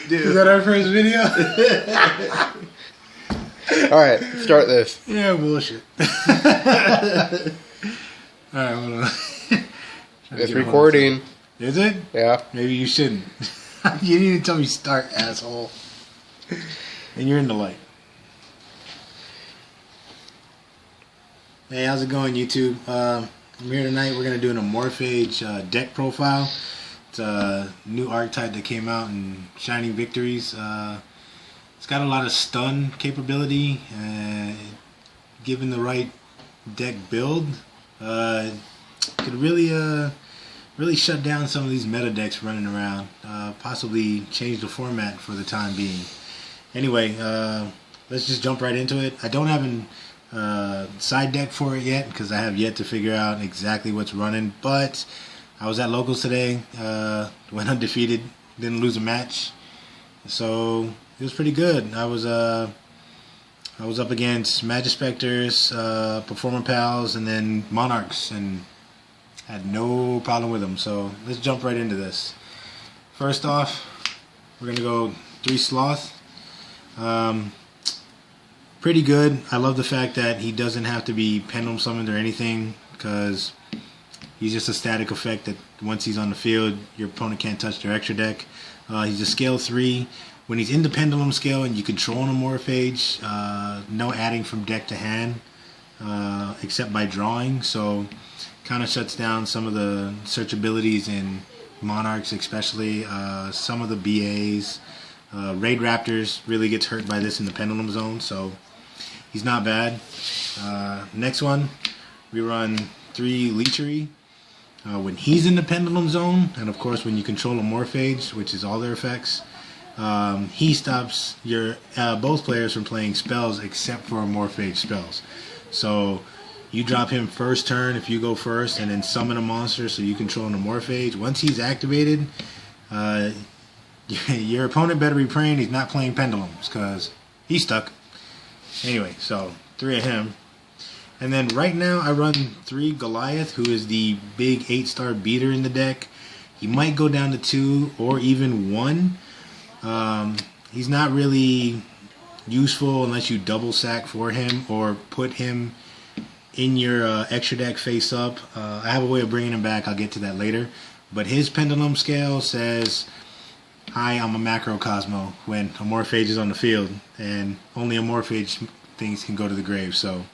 Dude. Is that our first video? Alright, start this. Yeah, bullshit. Alright, hold on. It's recording. Is it? Yeah. Maybe you shouldn't. You didn't even tell me start, asshole. And you're in the light. Hey, how's it going, YouTube? I'm here tonight. We're going to do an Amorphage deck profile. It's a new archetype that came out in Shining Victories. It's got a lot of stun capability. Given the right deck build, could really shut down some of these meta decks running around. Possibly change the format for the time being. Anyway, let's just jump right into it. I don't have a side deck for it yet because I have yet to figure out exactly what's running. But I was at locals today, went undefeated, didn't lose a match, so it was pretty good. I was up against Magic Specters, Performer Pals, and then Monarchs, and had no problem with them. So let's jump right into this. First off, we're gonna go 3 Sloth. Pretty good. I love the fact that he doesn't have to be pendulum summoned or anything, because he's just a static effect that once he's on the field, your opponent can't touch their extra deck. He's a scale 3. When he's in the pendulum scale and you control an Amorphage, no adding from deck to hand, except by drawing. So kind of shuts down some of the search abilities in Monarchs, especially some of the BAs. Raid Raptors really gets hurt by this in the pendulum zone, so he's not bad. Next one, we run 3 Leechery. When he's in the pendulum zone, and of course when you control Amorphage, which is all their effects, he stops your both players from playing spells except for Amorphage spells. So you drop him first turn if you go first, and then summon a monster so you control an Amorphage. Once he's activated, your opponent better be praying he's not playing pendulums, because he's stuck. Anyway, so 3 of him. And then right now I run 3 Goliath, who is the big 8-star beater in the deck. He might go down to 2 or even 1. He's not really useful unless you double sack for him or put him in your extra deck face up. I have a way of bringing him back. I'll get to that later. But his pendulum scale says, hi, I'm a macrocosmo when Amorphage is on the field, and only Amorphage things can go to the grave. So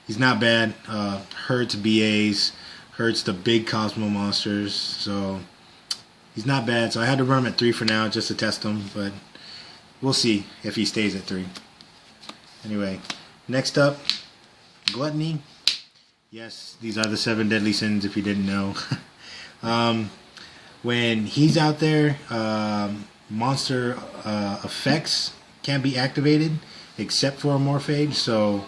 he's not bad. Hurts BAs, hurts the big Cosmo monsters. So he's not bad. So I had to run him at 3 for now just to test him, but we'll see if he stays at 3. Anyway, next up, Gluttony. Yes, these are the 7 deadly sins if you didn't know. When he's out there, monster effects can't be activated except for Amorphage. So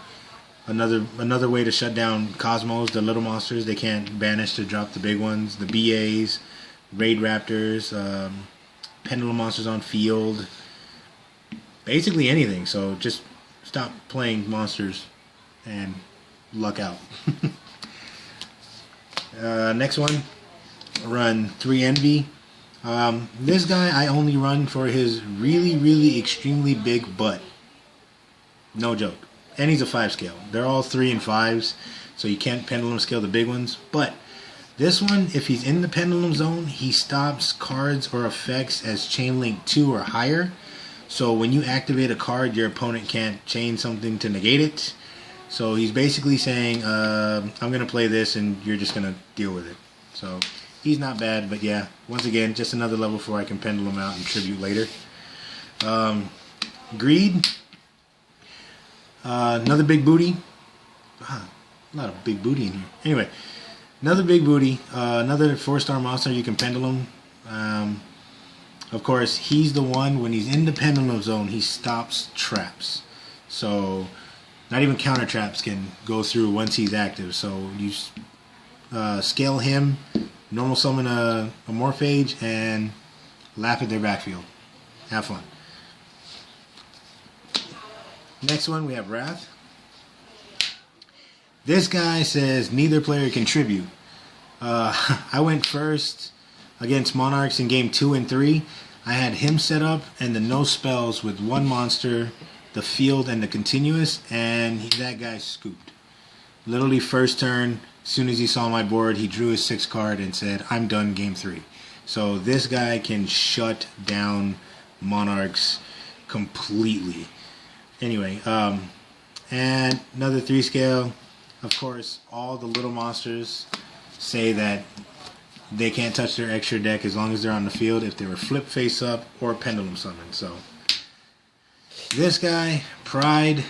another way to shut down Cosmos, the little monsters, they can't banish to drop the big ones. The BAs, Raid Raptors, Pendulum monsters on field, basically anything. So just stop playing monsters and luck out. Next one, run 3 Envy. This guy I only run for his really extremely big butt. No joke. And he's a 5 scale. They're all 3 and 5s, so you can't pendulum scale the big ones. But this one, if he's in the pendulum zone, he stops cards or effects as chain link 2 or higher. So when you activate a card, your opponent can't chain something to negate it. So he's basically saying, I'm going to play this and you're just going to deal with it. So he's not bad, but yeah, once again, just another level 4 I can pendulum out and tribute later. Greed. Another big booty. A lot of big booty in here. Anyway, another big booty. Another 4-star monster you can pendulum. Of course, he's the one, when he's in the pendulum zone, he stops traps. So not even counter traps can go through once he's active. So you scale him, normal summon a Amorphage, and laugh at their backfield. Have fun. Next one, we have Wrath. This guy says neither player can tribute. I went first against Monarchs in game 2 and 3. I had him set up and the no spells with one monster, the field, and the continuous, and that guy scooped. Literally first turn, as soon as he saw my board, he drew his 6th card and said, "I'm done, game 3." So this guy can shut down monarchs completely. Anyway, and another 3 scale. Of course, all the little monsters say that they can't touch their extra deck as long as they're on the field if they were flip face up or pendulum summon. So this guy, Pride,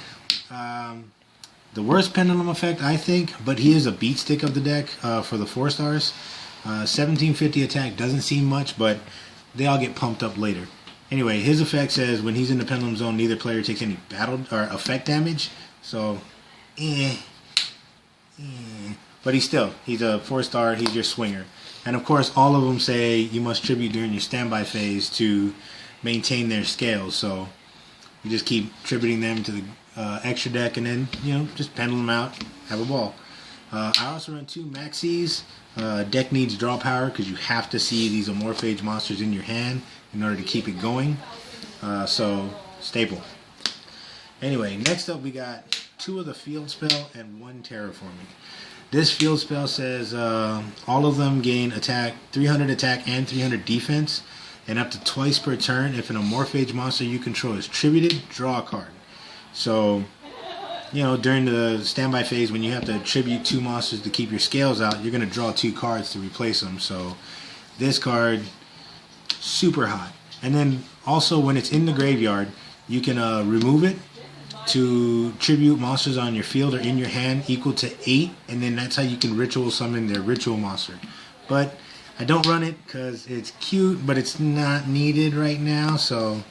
the worst pendulum effect, I think, but he is a beat stick of the deck for the 4 stars. 1750 attack doesn't seem much, but they all get pumped up later. Anyway, his effect says when he's in the pendulum zone, neither player takes any battle or effect damage. So, but he's a 4-star. He's your swinger. And of course, all of them say you must tribute during your standby phase to maintain their scales. So you just keep tributing them to the extra deck, and then just pendulum them out, have a ball. I also run 2 maxis. Deck needs draw power because you have to see these Amorphage monsters in your hand in order to keep it going. So staple. Anyway, next up we got 2 of the field spell and 1 terraforming. This field spell says all of them gain attack, 300 attack and 300 defense, and up to twice per turn. If an Amorphage monster you control is tributed, draw a card. So, during the standby phase when you have to tribute 2 monsters to keep your scales out, you're going to draw 2 cards to replace them. So this card, super hot. And then also when it's in the graveyard, you can remove it to tribute monsters on your field or in your hand equal to 8, and then that's how you can ritual summon their ritual monster. But I don't run it because it's cute, but it's not needed right now, so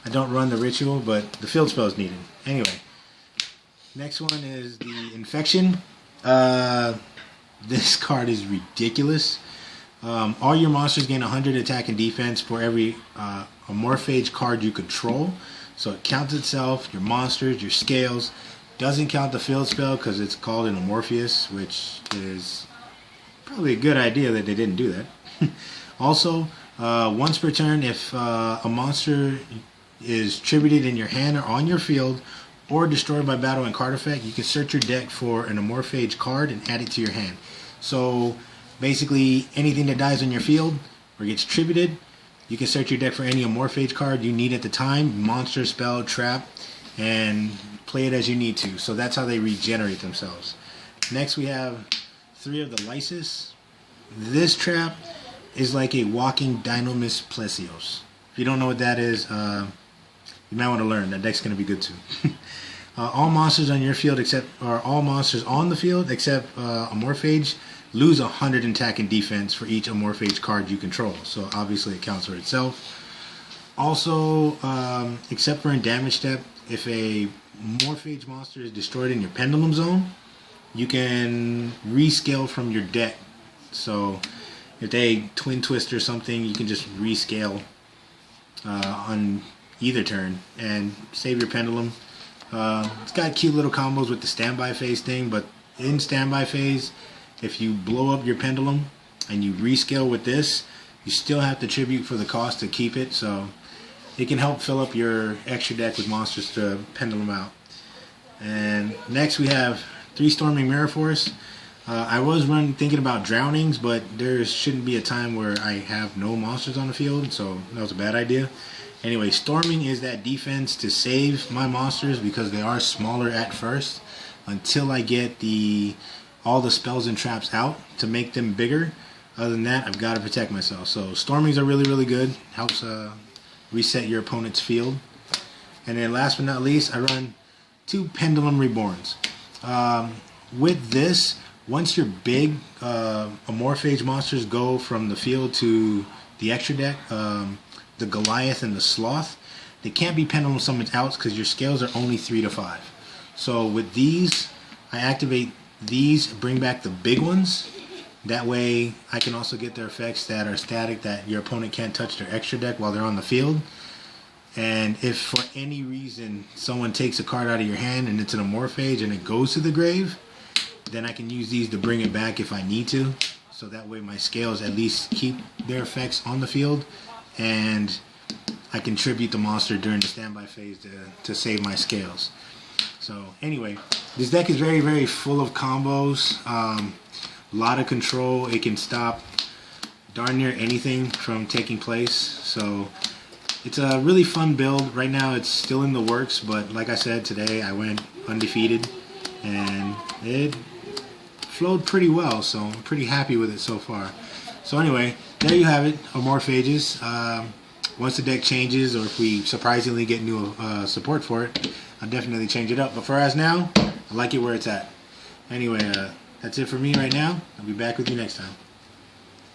I don't run the ritual, but the field spell is needed. Anyway, next one is the Infection. This card is ridiculous. All your monsters gain 100 attack and defense for every Amorphage card you control. So it counts itself, your monsters, your scales. Doesn't count the field spell because it's called an Amorpheus, which is probably a good idea that they didn't do that. Also, once per turn, if a monster is tributed in your hand or on your field or destroyed by battle and card effect, you can search your deck for an Amorphage card and add it to your hand. So basically anything that dies on your field or gets tributed, you can search your deck for any Amorphage card you need at the time, monster, spell, trap, and play it as you need to. So that's how they regenerate themselves. Next we have 3 of the Lysis. This trap is like a walking Dynamis Plesios. If you don't know what that is, you might want to learn. That deck's going to be good too. All monsters on your field all monsters on the field except Amorphage lose 100 attack and defense for each Amorphage card you control. So obviously it counts for itself. Also, except for in damage step, if a Amorphage monster is destroyed in your pendulum zone, you can rescale from your deck. So if they twin twist or something, you can just rescale on either turn and save your pendulum. It's got cute little combos with the standby phase thing, but in standby phase, if you blow up your pendulum and you rescale with this, you still have to tribute for the cost to keep it, so it can help fill up your extra deck with monsters to pendulum out. And next we have 3 Storming Mirror Force. I was thinking about drownings, but there shouldn't be a time where I have no monsters on the field, so that was a bad idea. Anyway, Storming is that defense to save my monsters because they are smaller at first until I get all the spells and traps out to make them bigger. Other than that, I've got to protect myself. So Stormings are really, really good. Helps reset your opponent's field. And then last but not least, I run 2 Pendulum Reborns. With this, once your big Amorphage monsters go from the field to the extra deck, the Goliath and the Sloth, they can't be pendulum summoned out because your scales are only 3 to 5. So with these, I activate these, bring back the big ones. That way I can also get their effects that are static, that your opponent can't touch their extra deck while they're on the field. And if for any reason someone takes a card out of your hand and it's an Amorphage and it goes to the grave, then I can use these to bring it back if I need to. So that way my scales at least keep their effects on the field and I can tribute the monster during the standby phase to save my scales. So anyway, this deck is very, very full of combos. A lot of control. It can stop darn near anything from taking place. So it's a really fun build. Right now it's still in the works, but like I said, today I went undefeated and it flowed pretty well, so I'm pretty happy with it so far. So anyway, there you have it, Amorphages. Once the deck changes, or if we surprisingly get new support for it, I'll definitely change it up. But for as now, I like it where it's at. Anyway, that's it for me right now. I'll be back with you next time.